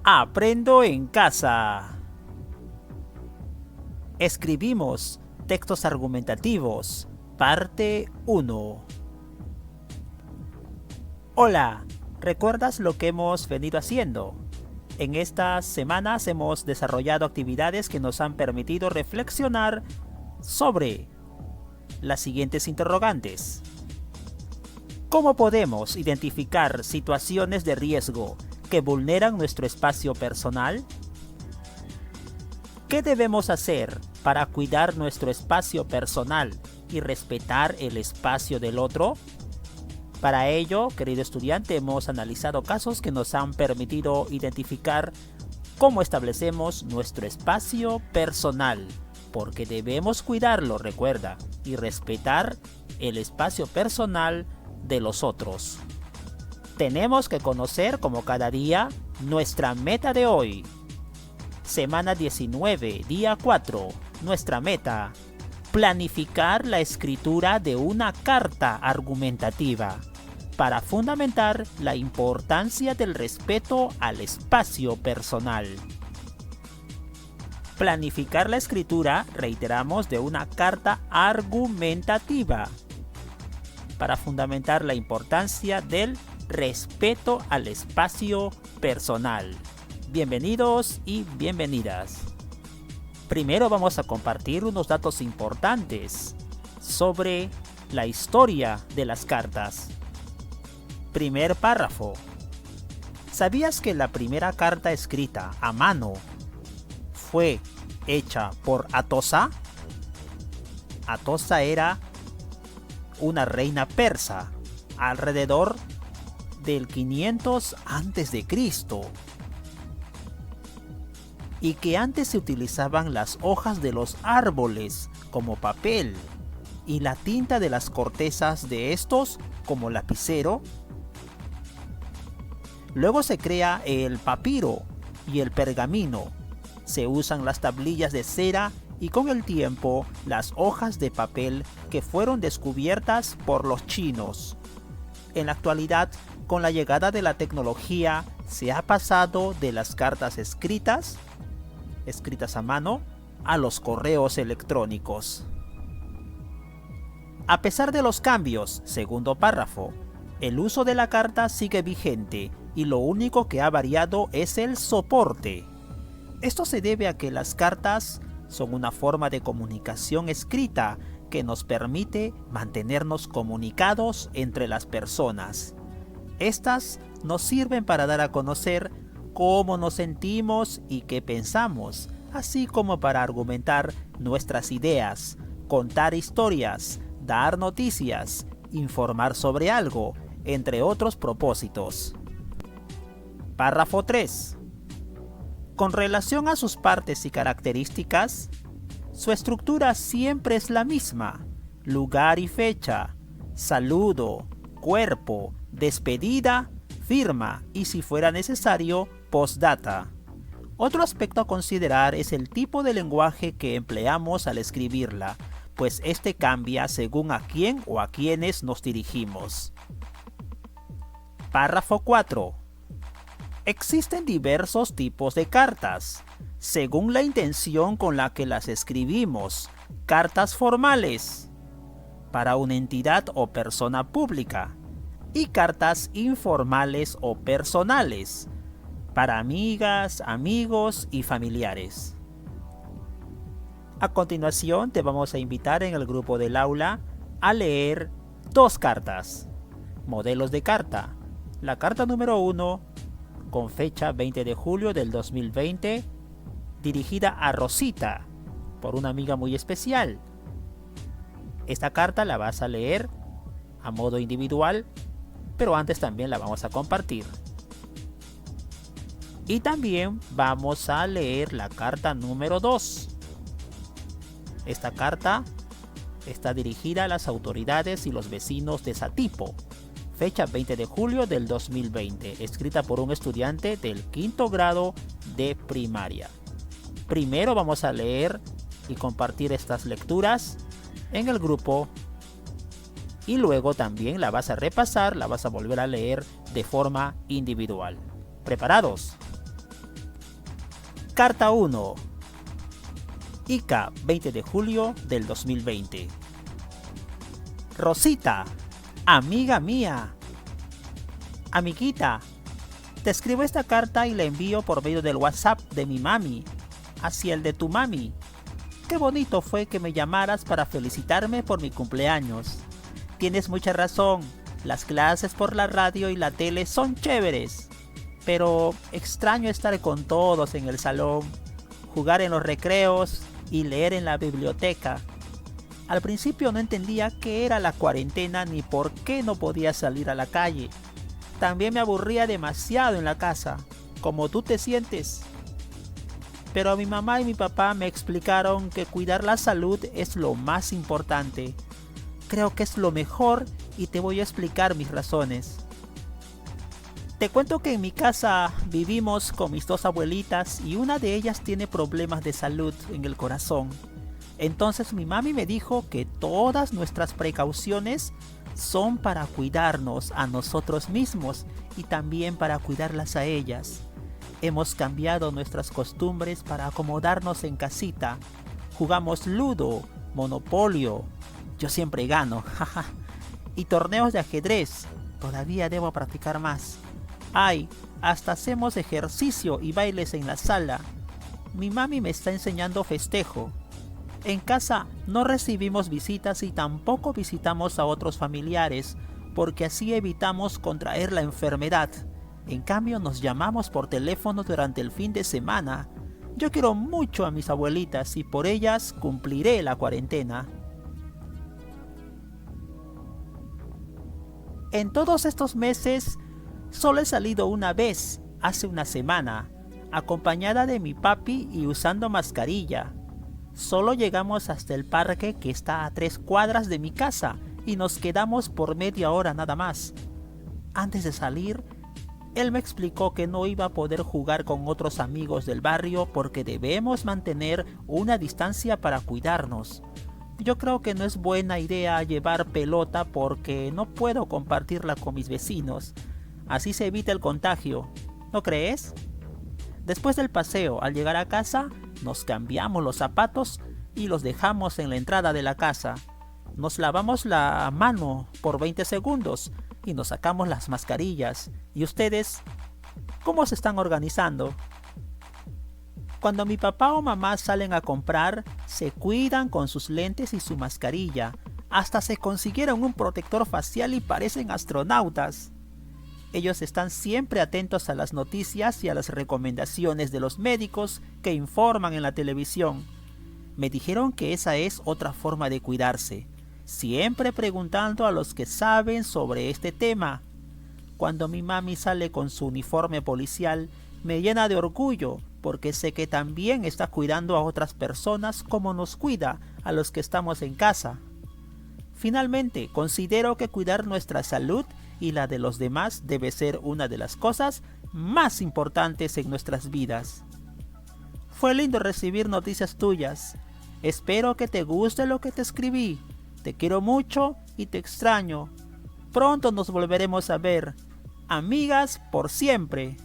Aprendo en casa. Escribimos textos argumentativos, parte 1. Hola, ¿recuerdas lo que hemos venido haciendo? En estas semanas hemos desarrollado actividades que nos han permitido reflexionar sobre las siguientes interrogantes. ¿Cómo podemos identificar situaciones de riesgo que vulneran nuestro espacio personal? ¿Qué debemos hacer para cuidar nuestro espacio personal y respetar el espacio del otro? Para ello, querido estudiante, hemos analizado casos que nos han permitido identificar cómo establecemos nuestro espacio personal, porque debemos cuidarlo, recuerda, y respetar el espacio personal de los otros. Tenemos que conocer, como cada día, nuestra meta de hoy. Semana 19, día 4. Nuestra meta: planificar la escritura de una carta argumentativa para fundamentar la importancia del respeto al espacio personal. Planificar la escritura, reiteramos, de una carta argumentativa para fundamentar la importancia del respeto al espacio personal. Bienvenidos y bienvenidas. Primero vamos a compartir unos datos importantes sobre la historia de las cartas. Primer párrafo. ¿Sabías que la primera carta escrita a mano fue hecha por Atosa? Atosa era una reina persa alrededor del 500 a.C. y que antes se utilizaban las hojas de los árboles como papel y la tinta de las cortezas de estos como lapicero. Luego se crea el papiro y el pergamino. Se usan las tablillas de cera y con el tiempo las hojas de papel que fueron descubiertas por los chinos. En la actualidad, con la llegada de la tecnología, se ha pasado de las cartas escritas a mano, a los correos electrónicos. A pesar de los cambios, segundo párrafo, el uso de la carta sigue vigente y lo único que ha variado es el soporte. Esto se debe a que las cartas son una forma de comunicación escrita que nos permite mantenernos comunicados entre las personas. Estas nos sirven para dar a conocer cómo nos sentimos y qué pensamos, así como para argumentar nuestras ideas, contar historias, dar noticias, informar sobre algo, entre otros propósitos. Párrafo 3. Con relación a sus partes y características, su estructura siempre es la misma: lugar y fecha, saludo, cuerpo, despedida, firma y, si fuera necesario, postdata. Otro aspecto a considerar es el tipo de lenguaje que empleamos al escribirla, pues este cambia según a quién o a quiénes nos dirigimos. Párrafo 4. Existen diversos tipos de cartas, según la intención con la que las escribimos. Cartas formales, para una entidad o persona pública, y cartas informales o personales, para amigas, amigos y familiares. A continuación te vamos a invitar en el grupo del aula a leer dos cartas, modelos de carta. La carta número 1, con fecha 20 de julio del 2020, dirigida a Rosita, por una amiga muy especial. Esta carta la vas a leer a modo individual, pero antes también la vamos a compartir. Y también vamos a leer la carta número 2. Esta carta está dirigida a las autoridades y los vecinos de Satipo. Fecha 20 de julio del 2020, escrita por un estudiante del quinto grado de primaria. Primero vamos a leer y compartir estas lecturas en el grupo y luego también la vas a repasar, la vas a volver a leer de forma individual. ¿Preparados? Carta 1. Ica, 20 de julio del 2020. Rosita, amiga mía, amiguita, te escribo esta carta y la envío por medio del WhatsApp de mi mami hacia el de tu mami. Qué bonito fue que me llamaras para felicitarme por mi cumpleaños. Tienes mucha razón, las clases por la radio y la tele son chéveres, pero extraño estar con todos en el salón, jugar en los recreos y leer en la biblioteca. Al principio no entendía qué era la cuarentena ni por qué no podía salir a la calle. También me aburría demasiado en la casa, como tú te sientes. Pero mi mamá y mi papá me explicaron que cuidar la salud es lo más importante. Creo que es lo mejor y te voy a explicar mis razones. Te cuento que en mi casa vivimos con mis dos abuelitas y una de ellas tiene problemas de salud en el corazón. Entonces mi mami me dijo que todas nuestras precauciones son para cuidarnos a nosotros mismos y también para cuidarlas a ellas. Hemos cambiado nuestras costumbres para acomodarnos en casita. Jugamos ludo, monopolio, yo siempre gano, jaja, y torneos de ajedrez. Todavía debo practicar más. Ay, hasta hacemos ejercicio y bailes en la sala. Mi mami me está enseñando festejo. En casa no recibimos visitas y tampoco visitamos a otros familiares, porque así evitamos contraer la enfermedad. En cambio nos llamamos por teléfono durante el fin de semana. Yo quiero mucho a mis abuelitas y por ellas cumpliré la cuarentena. En todos estos meses solo he salido una vez, hace una semana, acompañada de mi papi y usando mascarilla. Solo llegamos hasta el parque que está a 3 cuadras de mi casa y nos quedamos por media hora nada más. Antes de salir, él me explicó que no iba a poder jugar con otros amigos del barrio porque debemos mantener una distancia para cuidarnos. Yo creo que no es buena idea llevar pelota porque no puedo compartirla con mis vecinos. Así se evita el contagio, ¿no crees? Después del paseo, al llegar a casa, nos cambiamos los zapatos y los dejamos en la entrada de la casa. Nos lavamos la mano por 20 segundos y nos sacamos las mascarillas. ¿Y ustedes cómo se están organizando? Cuando mi papá o mamá salen a comprar, se cuidan con sus lentes y su mascarilla. Hasta se consiguieron un protector facial y parecen astronautas. Ellos están siempre atentos a las noticias y a las recomendaciones de los médicos que informan en la televisión. Me dijeron que esa es otra forma de cuidarse, siempre preguntando a los que saben sobre este tema. Cuando mi mami sale con su uniforme policial, me llena de orgullo porque sé que también está cuidando a otras personas como nos cuida a los que estamos en casa. Finalmente, considero que cuidar nuestra salud y la de los demás debe ser una de las cosas más importantes en nuestras vidas. Fue lindo recibir noticias tuyas. Espero que te guste lo que te escribí. Te quiero mucho y te extraño. Pronto nos volveremos a ver. Amigas por siempre.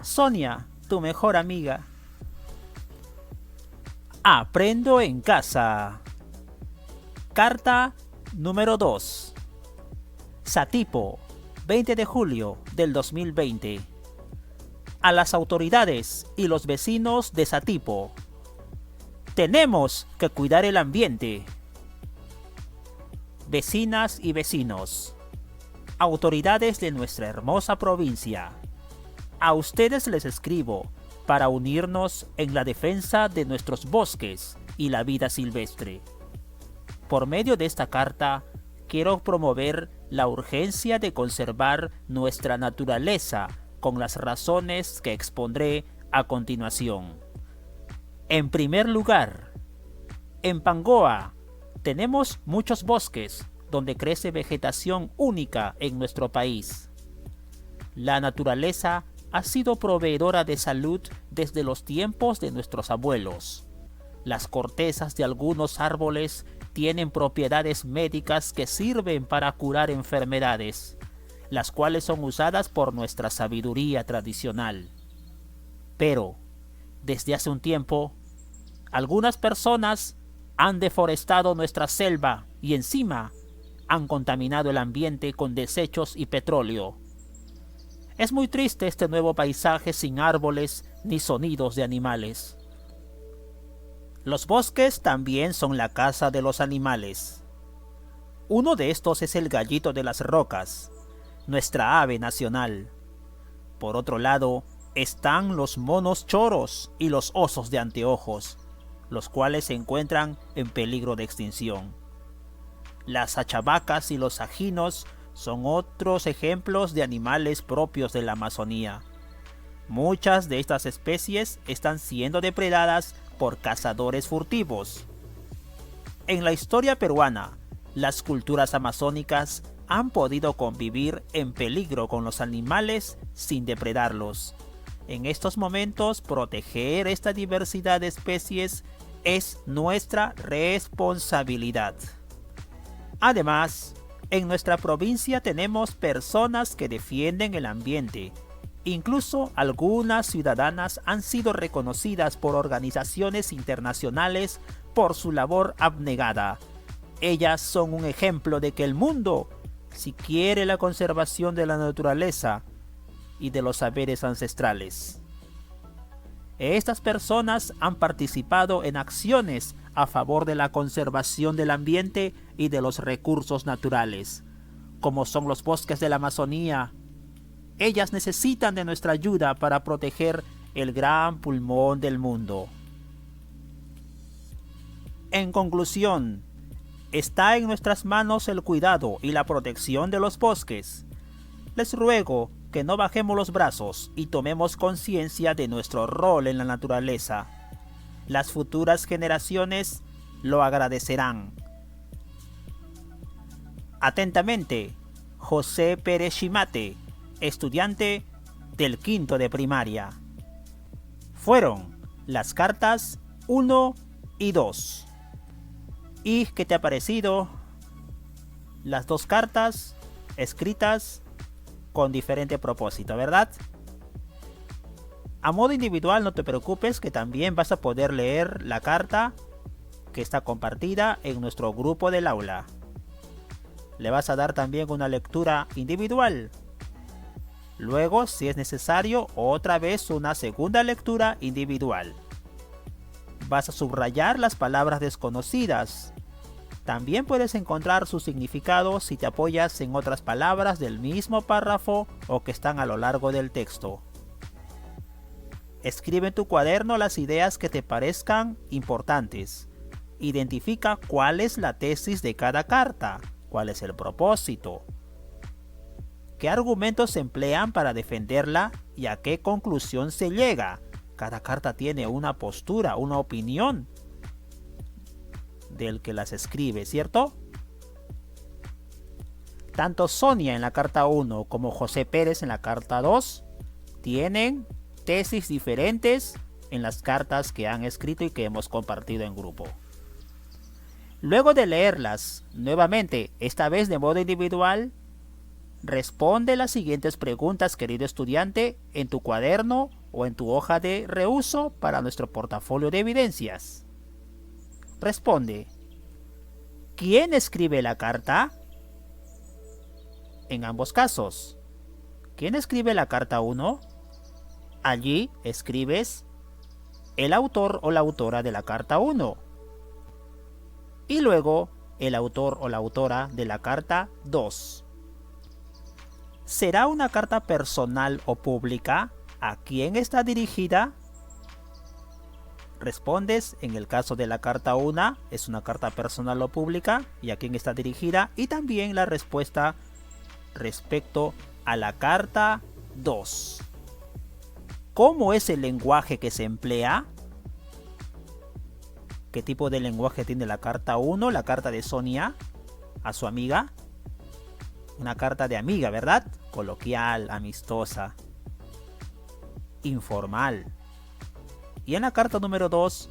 Sonia, tu mejor amiga. Aprendo en casa. Carta número 2. Satipo, 20 de julio del 2020. A las autoridades y los vecinos de Satipo. Tenemos que cuidar el ambiente. Vecinas y vecinos. Autoridades de nuestra hermosa provincia. A ustedes les escribo para unirnos en la defensa de nuestros bosques y la vida silvestre. Por medio de esta carta, quiero promover la urgencia de conservar nuestra naturaleza con las razones que expondré a continuación. En primer lugar, en Pangoa tenemos muchos bosques donde crece vegetación única en nuestro país. La naturaleza ha sido proveedora de salud desde los tiempos de nuestros abuelos. Las cortezas de algunos árboles tienen propiedades médicas que sirven para curar enfermedades, las cuales son usadas por nuestra sabiduría tradicional. Pero, Desde hace un tiempo, algunas personas han deforestado nuestra selva y encima han contaminado el ambiente con desechos y petróleo. Es muy triste este nuevo paisaje sin árboles ni sonidos de animales. Los bosques también son la casa de los animales. Uno de estos es el gallito de las rocas, nuestra ave nacional. Por otro lado, están los monos choros y los osos de anteojos, los cuales se encuentran en peligro de extinción. Las achavacas y los ajinos son otros ejemplos de animales propios de la Amazonía. Muchas de estas especies están siendo depredadas por cazadores furtivos. En la historia peruana, las culturas amazónicas han podido convivir en peligro con los animales sin depredarlos. En estos momentos, proteger esta diversidad de especies es nuestra responsabilidad. Además, en nuestra provincia tenemos personas que defienden el ambiente. Incluso algunas ciudadanas han sido reconocidas por organizaciones internacionales por su labor abnegada. Ellas son un ejemplo de que el mundo, si quiere la conservación de la naturaleza y de los saberes ancestrales. Estas personas han participado en acciones a favor de la conservación del ambiente y de los recursos naturales, como son los bosques de la Amazonía. Ellas necesitan de nuestra ayuda para proteger el gran pulmón del mundo. En conclusión, está en nuestras manos el cuidado y la protección de los bosques. Les ruego que no bajemos los brazos y tomemos conciencia de nuestro rol en la naturaleza. Las futuras generaciones lo agradecerán. Atentamente, José Pérez Shimate, estudiante del quinto de primaria. Fueron las cartas 1 y 2. ¿Y qué te ha parecido? Las dos cartas escritas con diferente propósito, ¿verdad? A modo individual no te preocupes, que también vas a poder leer la carta que está compartida en nuestro grupo del aula. Le vas a dar también una lectura individual. Luego, si es necesario, otra vez una segunda lectura individual. Vas a subrayar las palabras desconocidas. También puedes encontrar su significado si te apoyas en otras palabras del mismo párrafo o que están a lo largo del texto. Escribe en tu cuaderno las ideas que te parezcan importantes. Identifica cuál es la tesis de cada carta, cuál es el propósito, qué argumentos se emplean para defenderla y a qué conclusión se llega. Cada carta tiene una postura, una opinión del que las escribe, ¿cierto? Tanto Sonia en la carta 1 como José Pérez en la carta 2 tienen tesis diferentes en las cartas que han escrito y que hemos compartido en grupo. Luego de leerlas nuevamente, esta vez de modo individual, responde las siguientes preguntas, querido estudiante, en tu cuaderno o en tu hoja de reuso para nuestro portafolio de evidencias. Responde: ¿quién escribe la carta? En ambos casos. ¿Quién escribe la carta 1? Allí escribes el autor o la autora de la carta 1. Y luego el autor o la autora de la carta 2. ¿Será una carta personal o pública? ¿A quién está dirigida? Respondes, en el caso de la carta 1, es una carta personal o pública, y a quién está dirigida, y también la respuesta respecto a la carta 2. ¿Cómo es el lenguaje que se emplea? ¿Qué tipo de lenguaje tiene la carta 1, la carta de Sonia a su amiga? Una carta de amiga, ¿verdad? Coloquial, amistosa, informal. Y en la carta número 2,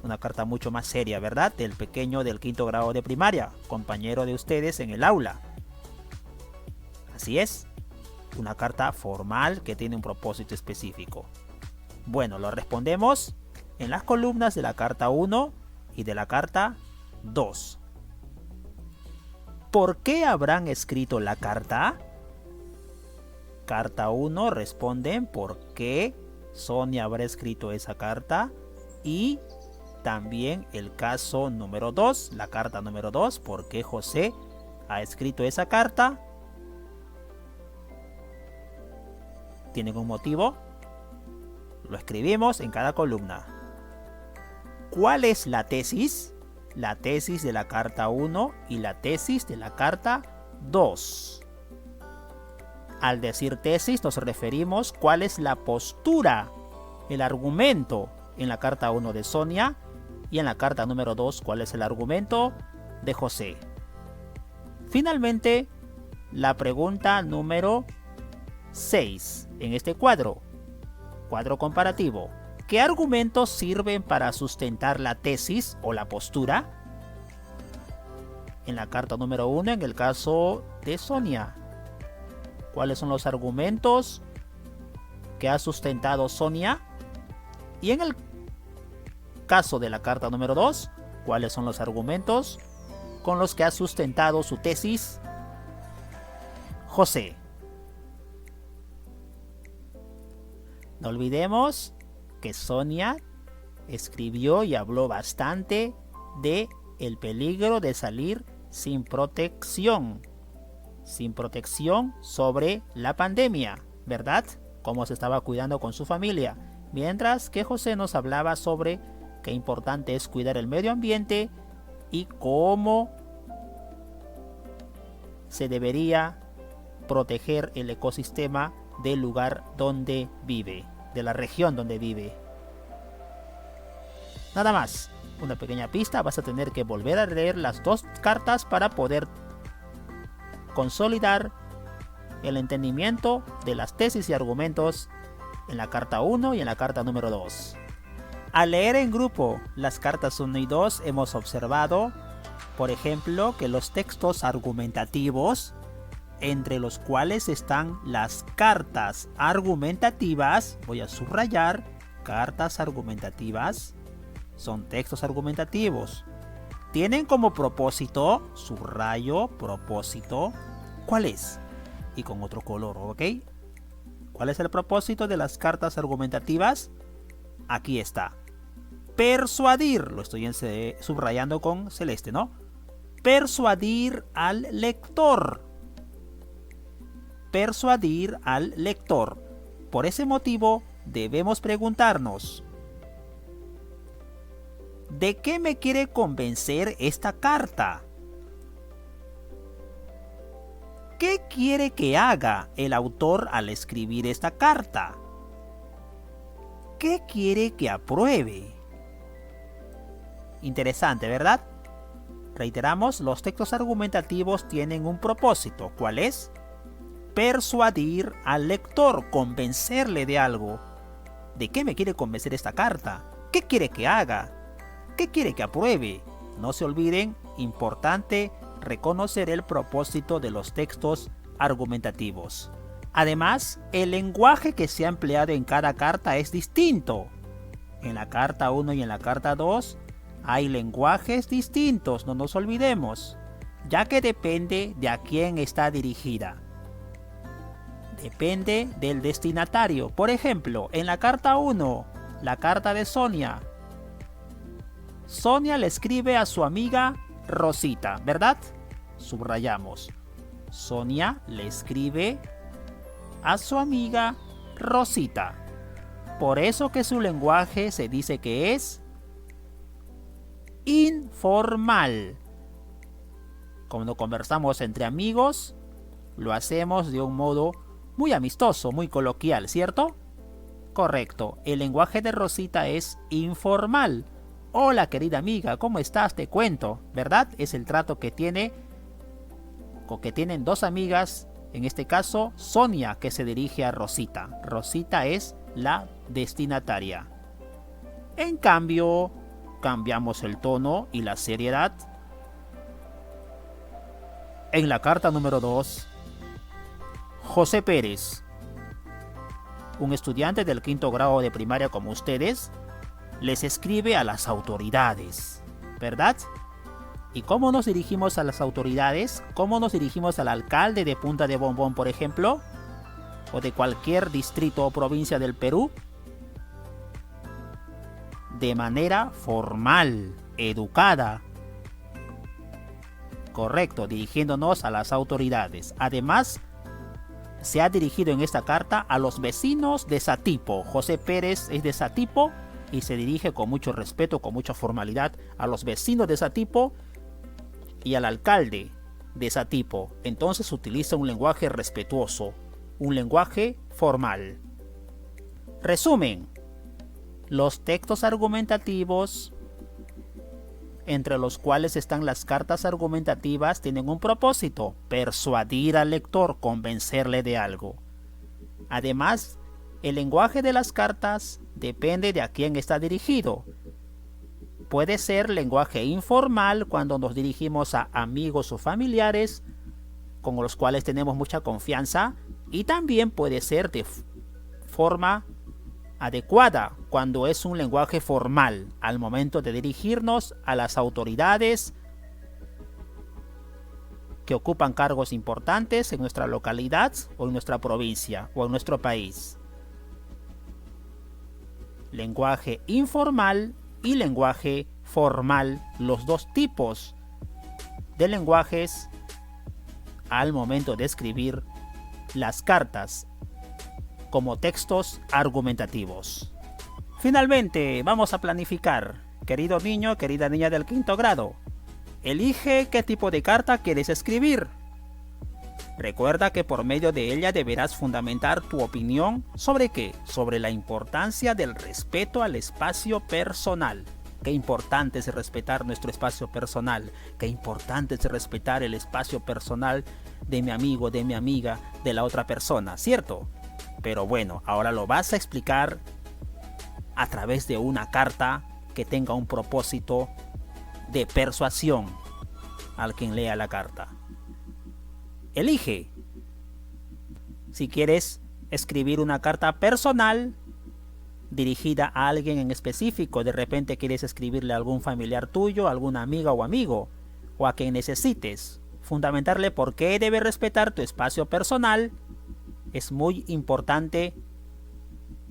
una carta mucho más seria, ¿verdad? Del pequeño del quinto grado de primaria, compañero de ustedes en el aula. Así es, una carta formal que tiene un propósito específico. Bueno, lo respondemos en las columnas de la carta 1 y de la carta 2. ¿Por qué habrán escrito la carta? Carta 1 responden por qué Sonia habrá escrito esa carta, y también el caso número 2, la carta número 2, por qué José ha escrito esa carta. ¿Tienen un motivo? Lo escribimos en cada columna. ¿Cuál es la tesis? La tesis de la carta 1 y la tesis de la carta 2. Al decir tesis nos referimos cuál es la postura, el argumento en la carta 1 de Sonia, y en la carta número 2 cuál es el argumento de José. Finalmente, la pregunta número 6 en este cuadro comparativo. ¿Qué argumentos sirven para sustentar la tesis o la postura? En la carta número 1, en el caso de Sonia, ¿cuáles son los argumentos que ha sustentado Sonia? Y en el caso de la carta número 2, ¿cuáles son los argumentos con los que ha sustentado su tesis José? No olvidemos que Sonia escribió y habló bastante de el peligro de salir sin protección sobre la pandemia, ¿verdad? Cómo se estaba cuidando con su familia, mientras que José nos hablaba sobre qué importante es cuidar el medio ambiente y cómo se debería proteger el ecosistema del lugar donde vive, de la región donde vive. Nada más, una pequeña pista, vas a tener que volver a leer las dos cartas para poder consolidar el entendimiento de las tesis y argumentos en la carta 1 y en la carta número 2. Al leer en grupo las cartas 1 y 2 hemos observado, por ejemplo, que los textos argumentativos, entre los cuales están las cartas argumentativas, voy a subrayar, cartas argumentativas, son textos argumentativos. Tienen como propósito, subrayo, propósito, ¿cuál es? Y con otro color, ¿ok? ¿Cuál es el propósito de las cartas argumentativas? Aquí está. Persuadir, lo estoy subrayando con celeste, ¿no? Persuadir al lector. Persuadir al lector. Por ese motivo, debemos preguntarnos: ¿de qué me quiere convencer esta carta? ¿Qué quiere que haga el autor al escribir esta carta? ¿Qué quiere que apruebe? Interesante, ¿verdad? Reiteramos, los textos argumentativos tienen un propósito. ¿Cuál es? Persuadir al lector, convencerle de algo. ¿De qué me quiere convencer esta carta? ¿Qué quiere que haga? ¿Qué quiere que apruebe? No se olviden, importante reconocer el propósito de los textos argumentativos. Además, el lenguaje que se ha empleado en cada carta es distinto. En la carta 1 y en la carta 2 hay lenguajes distintos, no nos olvidemos, ya que depende de a quién está dirigida. Depende del destinatario. Por ejemplo, en la carta 1, la carta de Sonia, Sonia le escribe a su amiga Rosita, ¿verdad? Subrayamos. Sonia le escribe a su amiga Rosita. Por eso que su lenguaje se dice que es informal. Cuando conversamos entre amigos, lo hacemos de un modo muy amistoso, muy coloquial, ¿cierto? Correcto, el lenguaje de Rosita es informal. Hola querida amiga, ¿cómo estás? Te cuento, ¿verdad? Es el trato que tienen dos amigas, en este caso Sonia, que se dirige a Rosita. Rosita es la destinataria. En cambio, cambiamos el tono y la seriedad. En la carta número 2, José Pérez. un estudiante del 5º grado de primaria como ustedes, les escribe a las autoridades, ¿verdad? ¿Y cómo nos dirigimos a las autoridades? ¿Cómo nos dirigimos al alcalde de Punta de Bombón, por ejemplo? ¿O de cualquier distrito o provincia del Perú? De manera formal, educada. Correcto, dirigiéndonos a las autoridades. Además, se ha dirigido en esta carta a los vecinos de Satipo. José Pérez es de Satipo y se dirige con mucho respeto, con mucha formalidad a los vecinos de Satipo y al alcalde de Satipo. Entonces utiliza un lenguaje respetuoso, un lenguaje formal. Resumen: los textos argumentativos, entre los cuales están las cartas argumentativas, tienen un propósito: persuadir al lector, convencerle de algo. Además, el lenguaje de las cartas depende de a quién está dirigido. Puede ser lenguaje informal cuando nos dirigimos a amigos o familiares con los cuales tenemos mucha confianza, y también puede ser de forma adecuada cuando es un lenguaje formal al momento de dirigirnos a las autoridades que ocupan cargos importantes en nuestra localidad o en nuestra provincia o en nuestro país. Lenguaje informal y lenguaje formal, los dos tipos de lenguajes al momento de escribir las cartas como textos argumentativos. Finalmente, vamos a planificar. Querido niño, querida niña del 5º grado, elige qué tipo de carta quieres escribir. Recuerda que por medio de ella deberás fundamentar tu opinión ¿sobre qué? Sobre la importancia del respeto al espacio personal. Qué importante es respetar nuestro espacio personal. Qué importante es respetar el espacio personal de mi amigo, de mi amiga, de la otra persona, ¿cierto? Pero bueno, ahora lo vas a explicar a través de una carta que tenga un propósito de persuasión al quien lea la carta. Elige. Si quieres escribir una carta personal dirigida a alguien en específico, de repente quieres escribirle a algún familiar tuyo, a alguna amiga o amigo, o a quien necesites, fundamentarle por qué debe respetar tu espacio personal. Es muy importante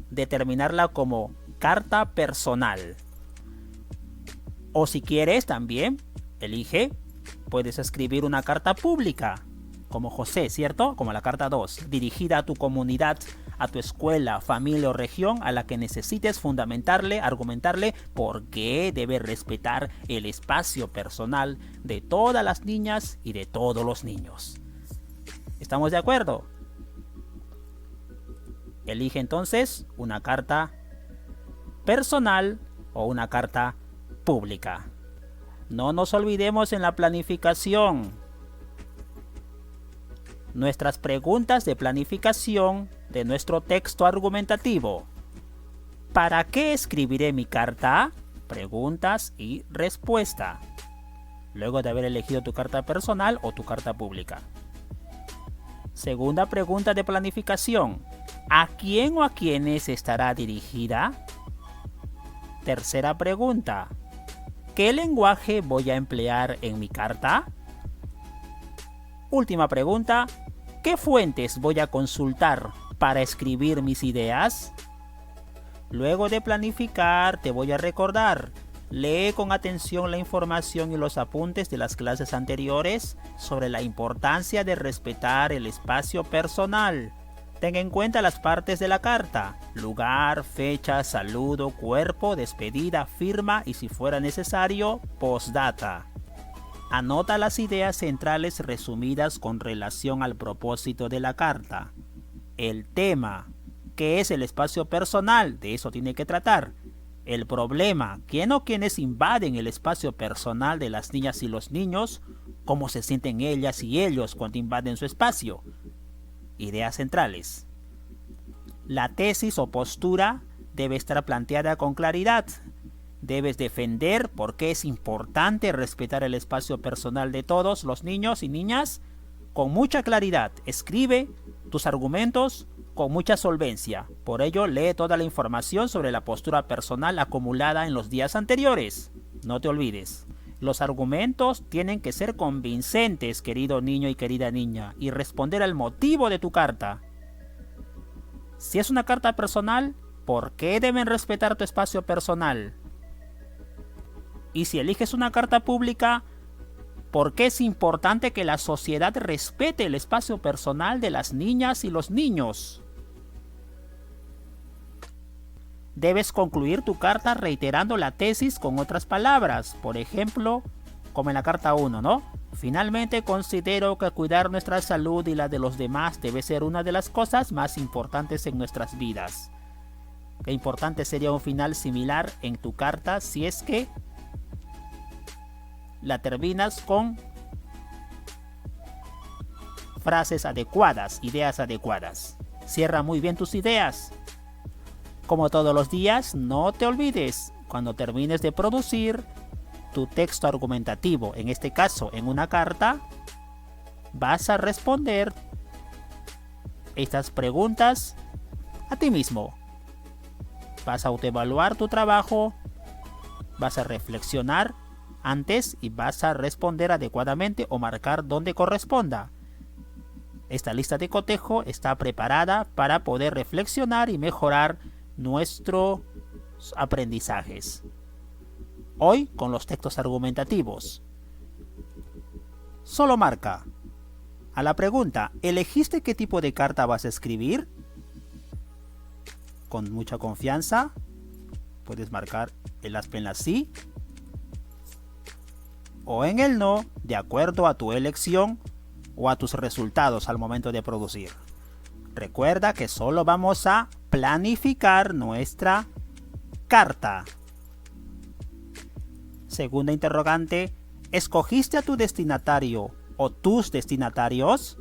determinarla como carta personal. O si quieres también, elige, puedes escribir una carta pública, como José, ¿cierto? Como la carta 2, dirigida a tu comunidad, a tu escuela, familia o región a la que necesites fundamentarle, argumentarle por qué debe respetar el espacio personal de todas las niñas y de todos los niños. ¿Estamos de acuerdo? Elige entonces una carta personal o una carta pública. No nos olvidemos en la planificación. Nuestras preguntas de planificación de nuestro texto argumentativo. ¿Para qué escribiré mi carta? Preguntas y respuesta. Luego de haber elegido tu carta personal o tu carta pública. Segunda pregunta de planificación. ¿A quién o a quiénes estará dirigida? Tercera pregunta. ¿Qué lenguaje voy a emplear en mi carta? Última pregunta. ¿Qué fuentes voy a consultar para escribir mis ideas? Luego de planificar, te voy a recordar. Lee con atención la información y los apuntes de las clases anteriores sobre la importancia de respetar el espacio personal. Ten en cuenta las partes de la carta: lugar, fecha, saludo, cuerpo, despedida, firma y, si fuera necesario, postdata. Anota las ideas centrales resumidas con relación al propósito de la carta. El tema, ¿qué es el espacio personal? De eso tiene que tratar. El problema, ¿quién o quiénes invaden el espacio personal de las niñas y los niños? ¿Cómo se sienten ellas y ellos cuando invaden su espacio? Ideas centrales. La tesis o postura debe estar planteada con claridad. Debes defender por qué es importante respetar el espacio personal de todos los niños y niñas con mucha claridad. Escribe tus argumentos con mucha solvencia. Por ello, lee toda la información sobre la postura personal acumulada en los días anteriores. No te olvides. Los argumentos tienen que ser convincentes, querido niño y querida niña, y responder al motivo de tu carta. Si es una carta personal, ¿por qué deben respetar tu espacio personal? Y si eliges una carta pública, ¿por qué es importante que la sociedad respete el espacio personal de las niñas y los niños? Debes concluir tu carta reiterando la tesis con otras palabras, por ejemplo, como en la carta 1, ¿no? Finalmente considero que cuidar nuestra salud y la de los demás debe ser una de las cosas más importantes en nuestras vidas. Qué importante sería un final similar en tu carta si es que la terminas con frases adecuadas, ideas adecuadas. Cierra muy bien tus ideas. Como todos los días, no te olvides, cuando termines de producir tu texto argumentativo, en este caso en una carta, vas a responder estas preguntas a ti mismo. Vas a autoevaluar tu trabajo, vas a reflexionar antes y vas a responder adecuadamente o marcar donde corresponda. Esta lista de cotejo está preparada para poder reflexionar y mejorar nuestros aprendizajes. Hoy con los textos argumentativos. Solo marca. A la pregunta, ¿elegiste qué tipo de carta vas a escribir? Con mucha confianza, puedes marcar el aspe en la sí o en el no, de acuerdo a tu elección o a tus resultados al momento de producir. Recuerda que solo vamos a planificar nuestra carta. Segunda interrogante, ¿escogiste a tu destinatario o tus destinatarios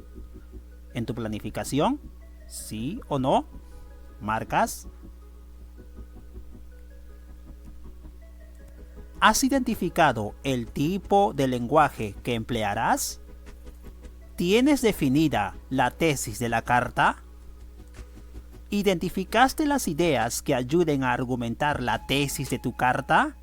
en tu planificación? ¿Sí o no? Marcas. ¿Has identificado el tipo de lenguaje que emplearás? ¿Tienes definida la tesis de la carta? ¿Identificaste las ideas que ayuden a argumentar la tesis de tu carta?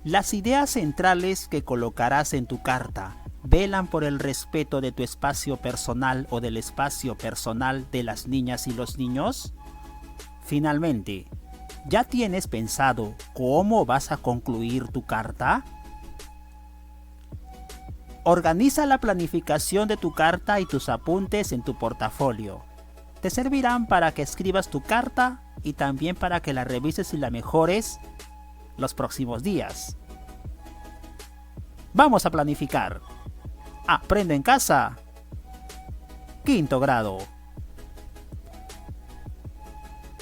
Las ideas centrales que colocarás en tu carta velan por el respeto de tu espacio personal o del espacio personal de las niñas y los niños. Finalmente, ¿ya tienes pensado cómo vas a concluir tu carta? Organiza la planificación de tu carta y tus apuntes en tu portafolio. Te servirán para que escribas tu carta y también para que la revises y la mejores los próximos días. Vamos a planificar. Aprendo en casa. 5º grado.